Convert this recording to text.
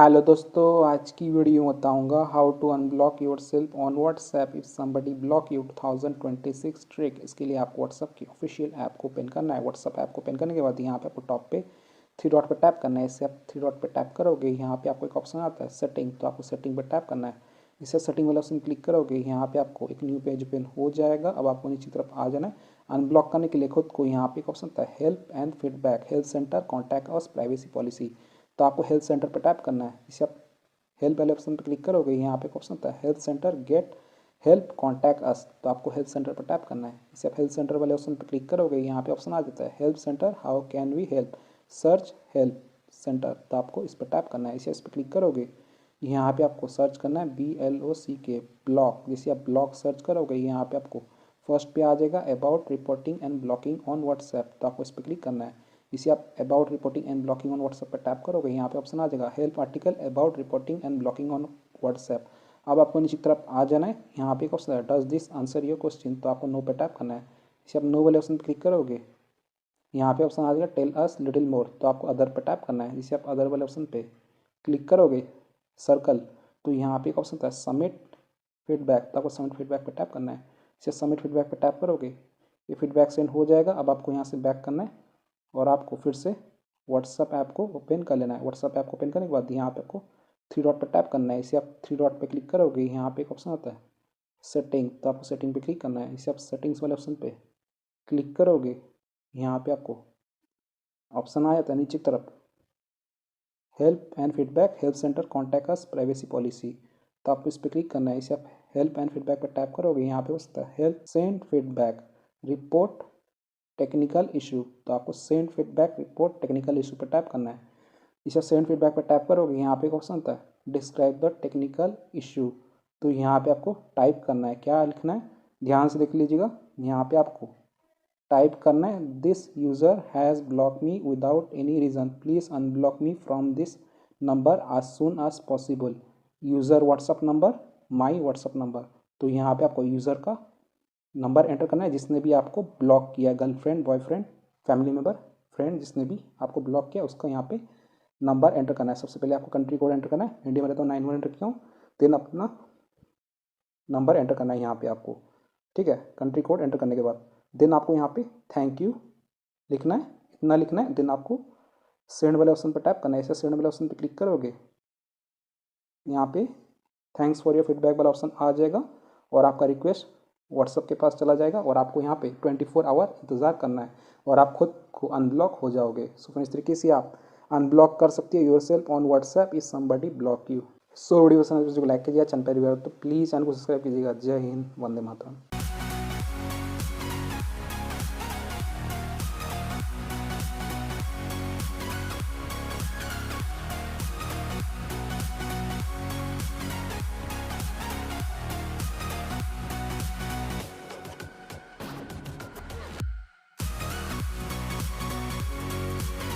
Hello दोस्तों, आज की वीडियो बताऊंगा how to unblock yourself on WhatsApp if somebody block you 2026 trick. इसके लिए आपको व्हाट्सएप की ऑफिशियल ऐप को ओपन करना है। व्हाट्सएप ऐप को ओपन करने के बाद यहाँ पे आपको टॉप पे थ्री डॉट पे टैप करना है। इससे आप थ्री डॉट पे टैप करोगे, यहाँ पे आपको एक ऑप्शन आता है सेटिंग, तो आपको सेटिंग पे टैप करना है। इससे सेटिंग वाला ऑप्शन क्लिक करोगे, यहाँ पे आपको एक न्यू पेज ओपन हो जाएगा। अब आपको नीचे की तरफ आ जाना है। अनब्लॉक करने के लिए खुद को यहाँ पे एक ऑप्शन आता है help and feedback, health centre, contact us, privacy policy. तो आपको हेल्थ सेंटर पर टैप करना है। इसे आप हेल्प वाले ऑप्शन पर क्लिक करोगे, यहाँ पे एक ऑप्शन आता है health centre, get help, contact us. तो आपको हेल्थ सेंटर पर टैप करना है। इसे आप हेल्थ सेंटर वाले ऑप्शन पर क्लिक करोगे, यहाँ पे ऑप्शन आ जाता है help centre, how can we help, search help centre. तो आपको इस पर टैप करना है। इसे इस पर क्लिक करोगे, यहाँ पे आपको सर्च करना है BLOCK ब्लॉक। जैसे आप ब्लॉक सर्च करोगे, यहाँ पे आपको फर्स्ट पे आ जाएगा about reporting and blocking on WhatsApp. तो आपको इस पर क्लिक करना है। इसे आप about reporting and blocking on WhatsApp पर टैप करोगे, यहाँ पे ऑप्शन आ जाएगा help article about reporting and blocking on WhatsApp. अब आपको नीचे की तरफ आ जाना है। यहाँ पे एक ऑप्शन है does this answer your question. तो आपको नो पे टैप करना है। इसे आप नो वाले ऑप्शन पर क्लिक करोगे, यहाँ पे ऑप्शन आ जाएगा टेल अस लिटिल मोर। तो आपको अदर पे टैप करना है। जिसे आप अदर वाले ऑप्शन पे क्लिक करोगे सर्कल, तो यहाँ पे एक ऑप्शन था सबमिट फीडबैक। तो आपको सबमिट फीडबैक पे टैप करना है। इसे सबमिट फीडबैक पे टैप करोगे, ये फीडबैक सेंड हो जाएगा। अब आपको यहाँ से बैक करना है और आपको फिर से व्हाट्सएप ऐप को ओपन कर लेना है। व्हाट्सएप ऐप को ओपन करने के बाद यहाँ पे आपको थ्री डॉट पर टैप करना है। इसे आप थ्री डॉट पे क्लिक करोगे, यहाँ पे एक ऑप्शन आता है सेटिंग। तो आपको सेटिंग पे क्लिक करना है। इसे आप सेटिंग्स वाले ऑप्शन पे क्लिक करोगे, यहाँ पे आपको ऑप्शन आ जाता है नीचे की तरफ help and feedback, health centre, contact us, privacy policy. तो आपको इस पर क्लिक करना है। इसे आप हेल्प एंड फीडबैक पर टैप करोगे, यहाँ पे होता है help send feedback report technical issue. तो आपको send feedback report technical issue पर टैप करना है। इसे सेंड फीडबैक पर टैप करोगे, यहाँ पे एक ऑप्शन आता है डिस्क्राइब द टेक्निकल इशू। तो यहाँ पे आपको टाइप करना है, क्या लिखना है ध्यान से देख लीजिएगा। यहाँ पे आपको टाइप करना है this user has block me without any reason, please unblock me from this number as soon as possible. User WhatsApp number, my WhatsApp number. तो यहाँ पे आपको यूज़र का नंबर एंटर करना है जिसने भी आपको ब्लॉक किया, girlfriend, boyfriend, family member, friend, जिसने भी आपको ब्लॉक किया उसका यहाँ पे नंबर एंटर करना है। सबसे पहले आपको कंट्री कोड एंटर करना है। इंडिया में रहता हूँ 91 एंटर किया हूँ। देन अपना नंबर एंटर करना है यहाँ पे आपको, ठीक है। कंट्री कोड एंटर करने के बाद देन आपको यहाँ पे थैंक यू लिखना है, इतना लिखना है। देन आपको सेंड वाले ऑप्शन पर टैप करना है। ऐसे सेंड वाले ऑप्शन पर क्लिक करोगे, यहाँ पे थैंक्स फॉर योर फीडबैक वाला ऑप्शन आ जाएगा और आपका रिक्वेस्ट व्हाट्सअप के पास चला जाएगा और आपको यहाँ पे 24 आवर इंतज़ार करना है और आप खुद को अनब्लॉक हो जाओगे। सो इस तरीके से आप अनब्लॉक कर सकते हो your self on WhatsApp is somebody block you. So video पसंद है तो लाइक कीजिएगा, चैनल पर तो प्लीज़ चैनल को सब्सक्राइब कीजिएगा। जय हिंद, वंदे मातरम।